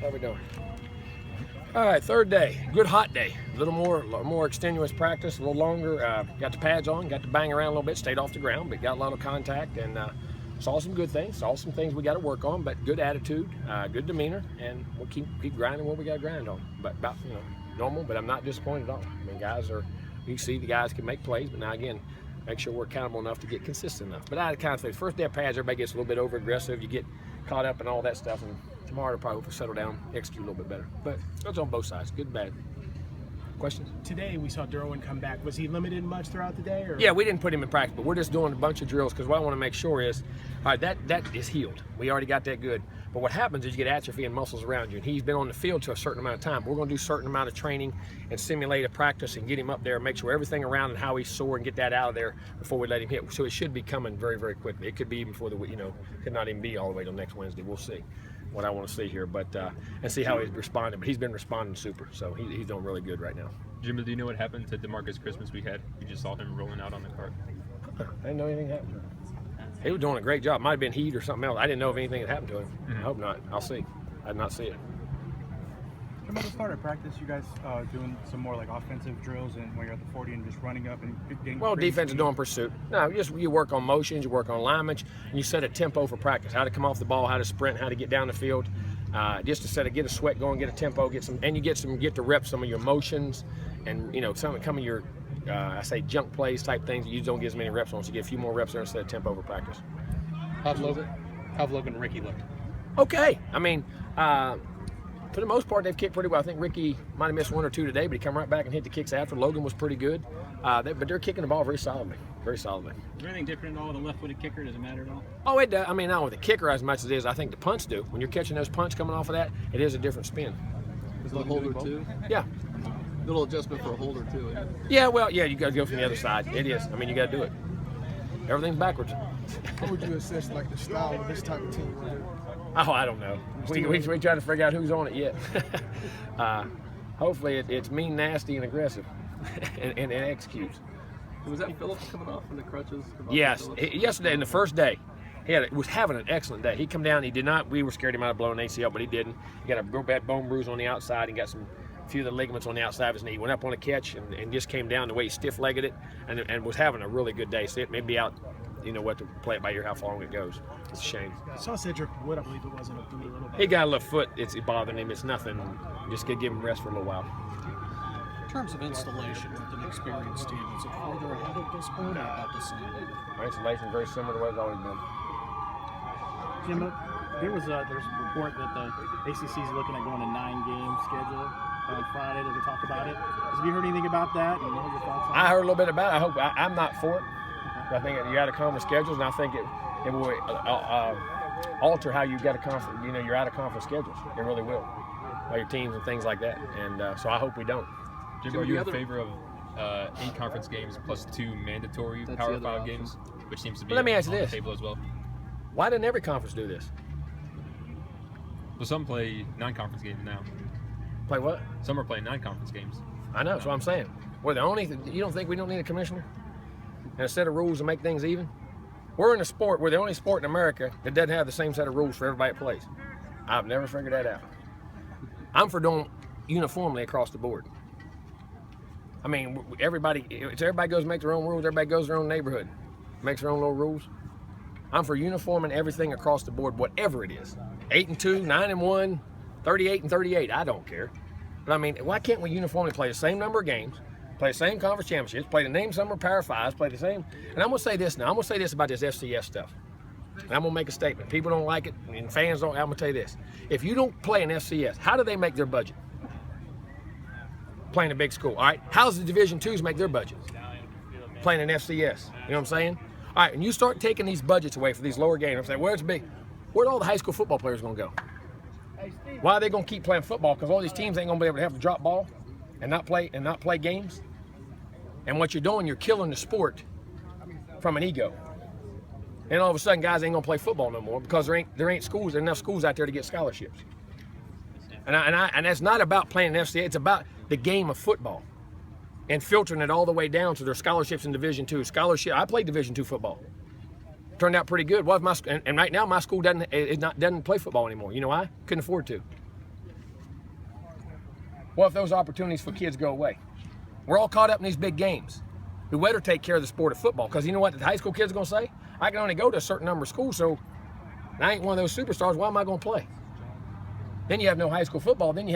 How we doing? All right, third day. Good hot day. A little more extenuous practice, a little longer. Got the pads on, got to bang around a little bit, stayed off the ground, but got a lot of contact and saw some good things. Saw some things we got to work on, but good attitude, good demeanor, and we'll keep grinding what we got to grind on. But about normal. But I'm not disappointed at all. I mean, guys are. You see the guys can make plays, but now again, make sure we're accountable enough to get consistent enough. But I kind of think first day of pads, everybody gets a little bit over aggressive. You get caught up in all that stuff, and tomorrow will probably settle down, execute a little bit better. But it's on both sides, good and bad. Questions? Today we saw Derwin come back. Was he limited much throughout the day? Or? Yeah, we didn't put him in practice, but we're just doing a bunch of drills because what I want to make sure is, all right, that is healed. We already got that good. But what happens is you get atrophy and muscles around you, and he's been on the field to a certain amount of time. We're going to do a certain amount of training and simulate a practice and get him up there and make sure everything around and how he's sore and get that out of there before we let him hit. So it should be coming very, very quickly. It could be even before could not even be all the way till next Wednesday. We'll see what I want to see here, but and see how he's responding. But he's been responding super, so he's doing really good right now. Jimbo, do you know what happened to DeMarcus Christmas we had? You just saw him rolling out on the cart. I didn't know anything happened. He was doing a great job. Might have been heat or something else. I didn't know if anything had happened to him. I hope not. I'll see. I did not see it. Jimbo, to start at practice, you guys doing some more like offensive drills and when you're at the 40 and just running up and getting. Well, defense is doing pursuit. No, you work on motions, you work on alignments, and you set a tempo for practice. How to come off the ball, how to sprint, how to get down the field. Just to get a sweat going, get a tempo, get to rep some of your motions, and some of your I say junk plays type things that you don't get as many reps on. So you get a few more reps there instead of tempo over practice. How'd Logan and Ricky look? Okay. I mean, for the most part, they've kicked pretty well. I think Ricky might have missed one or two today, but he come right back and hit the kicks after. Logan was pretty good. But they're kicking the ball very solidly. Very solidly. Is there anything different at all with a left-footed kicker? Does it matter at all? Oh, it does. I mean, not with the kicker as much as it is. I think the punts do. When you're catching those punts coming off of that, it is a different spin. Is the holder too? Yeah. Little adjustment for a holder too. Yeah, well, yeah, you got to go from the other side. It is. I mean, you got to do it. Everything's backwards. How would you assess like the style of this type of team? Oh, I don't know. We try to figure out who's on it yet. Hopefully, it's mean, nasty, and aggressive, and executes. Was that Phillips coming off from the crutches? Yes. Yesterday, in the first day, was having an excellent day. He come down. He did not. We were scared he might have blown an ACL, but he didn't. He got a real bad bone bruise on the outside. He got a few of the ligaments on the outside of his knee. He went up on a catch and just came down the way he stiff-legged it, and was having a really good day. So it may be out. What to play it by ear, how long it goes. It's a shame. I saw Cedric Wood, I believe it was, in a boot a little bit. He got a little foot. It's bothering him. It's nothing. Just give him rest for a little while. In terms of installation with an experienced team, is it further ahead at this point or about the same? My installation is very similar to what it's always been. Jimbo, there's a report that the ACC is looking at going a 9-game schedule on Friday. They're going to talk about it. Have you heard anything about that? And what are your thoughts on I heard a little bit about it. I'm not for it. I think you got to conference schedules, and I think it will alter how you got a conference. Your out of conference schedules. It really will, by your teams and things like that. And so I hope we don't. Jimbo, are you in favor of 8 conference games plus 2 mandatory Power 5 games, which seems to be Let me ask you on this. the table as well? Why didn't every conference do this? Well, some play 9 conference games now. Play what? Some are playing 9 conference games. I know. That's what I'm saying. We're the only. You don't think we don't need a commissioner and a set of rules to make things even? We're in a sport. We're the only sport in America that doesn't have the same set of rules for everybody that plays. I've never figured that out. I'm for doing uniformly across the board. I mean, everybody goes make their own rules. Everybody goes their own neighborhood, makes their own little rules. I'm for uniforming everything across the board, whatever it is. 8-2, 9-1, 38-38. I don't care. But I mean, why can't we uniformly play the same number of games, play the same conference championships, play the same summer Power 5s, play the same? And I'm gonna say this now. I'm gonna say this about this FCS stuff. And I'm gonna make a statement. People don't like it, and fans don't. I'm gonna tell you this: if you don't play an FCS, how do they make their budget? Playing a big school, all right? How's the Division IIs make their budget? Playing an FCS, you know what I'm saying? All right, and you start taking these budgets away for these lower games. I'm saying, where's all the high school football players gonna go? Why are they gonna keep playing football? Because all these teams ain't gonna be able to have to drop ball and not play games. And what you're doing, you're killing the sport from an ego. And all of a sudden, guys ain't gonna play football no more because there ain't schools, there enough schools out there to get scholarships. And that's not about playing an FCA. It's about the game of football and filtering it all the way down to their scholarships in Division II. I played Division II football. Turned out pretty good. And right now my school doesn't play football anymore. You know why? Couldn't afford to. What if those opportunities for kids go away? We're all caught up in these big games. We better take care of the sport of football, because you know what the high school kids are going to say? I can only go to a certain number of schools, so I ain't one of those superstars. Why am I going to play? Then you have no high school football. Then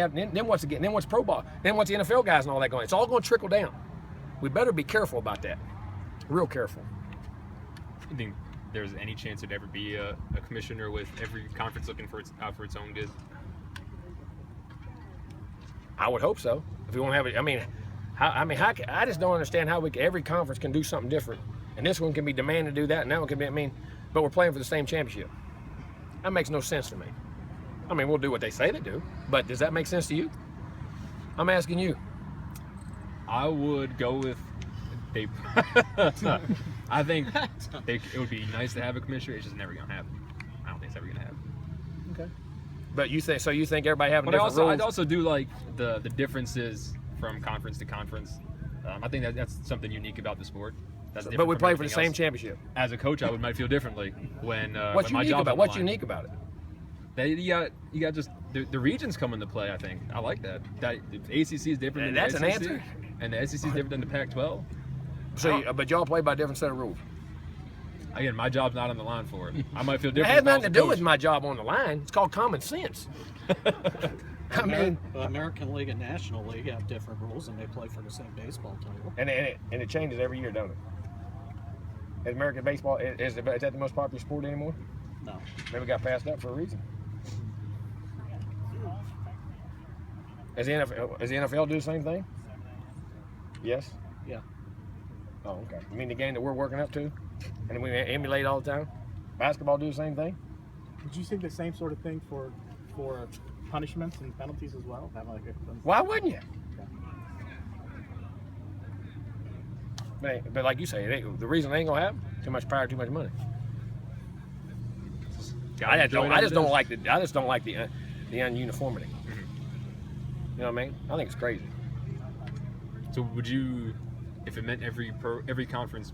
what's again? Then what's pro ball? Then what's the NFL guys and all that going? It's all going to trickle down. We better be careful about that. Real careful. Do you think there's any chance there'd ever be a commissioner with every conference looking out for its own good? I would hope so. If we want to have it, I just don't understand how every conference can do something different, and this one can be demanded to do that, and that one can be. But we're playing for the same championship. That makes no sense to me. We'll do what they say they do, but does that make sense to you? I'm asking you. I would go with they. I think it would be nice to have a commissioner. It's just never gonna happen. I don't think it's ever gonna happen. Okay. But you think everybody having But different rules? I also do like the differences from conference to conference. I think that's something unique about the sport. That's But we different from play for the everything same else. championship. As a coach, I might feel differently when What's when my unique job's about on the What's line. unique about it? You got just the regions come into play. I think I like that. That the ACC is different than That's the an SEC, answer. and the SEC is different than the Pac-12. But y'all play by a different set of rules. Again, my job's not on the line for it. I might feel It different. has if I was nothing a to do coach. with my job on the line. It's called common sense. American League and National League have different rules, and they play for the same baseball title. And it changes every year, don't it? Is American baseball is that the most popular sport anymore? No. Maybe got passed up for a reason. Does the NFL do the same thing? Yes. Yeah. Oh, okay. You mean the game that we're working up to, and we emulate all the time? Basketball do the same thing? Would you say the same sort of thing for punishments and penalties as well? Why wouldn't you? But like you say, the reason they ain't gonna have too much power, too much money. I just don't like the ununiformity. You know what I mean? I think it's crazy. So would you, if it meant every conference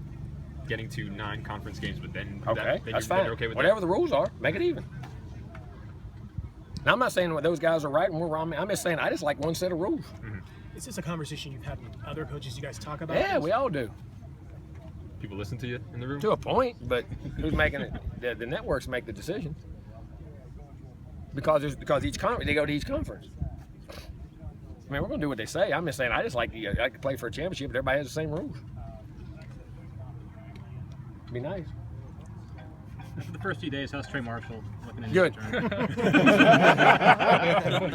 getting to 9 conference games, but then Okay, then that's you're fine. okay with Whatever that? the rules are, make it even. Now, I'm not saying what those guys are right and we're wrong. I'm just saying I just like one set of rules. Is this a conversation you've had with other coaches you guys talk about? Yeah, we all do. People listen to you in the room? To a point, but who's making it? The networks make the decision. Because each conference, they go to each conference. We're going to do what they say. I'm just saying I just like I could play for a championship, but everybody has the same rules. It'd be nice. For the first few days, how's Trey Marshall looking in Good. his return?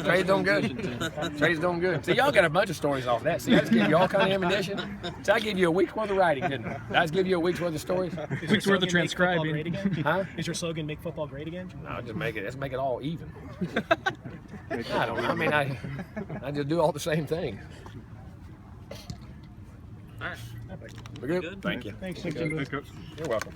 Trey's doing good. Trey's doing good. See, y'all got a bunch of stories off that. See, I just gave you all kind of ammunition. See, I gave you a week's worth of writing, didn't I? Did I just give you a week's worth of stories? Week's worth of transcribing. Huh? Is your slogan "Make football great again"? No, let's make it all even. I don't know. I just do all the same thing. All right. We're good? Thank you. Thanks, Jimbo. You're welcome.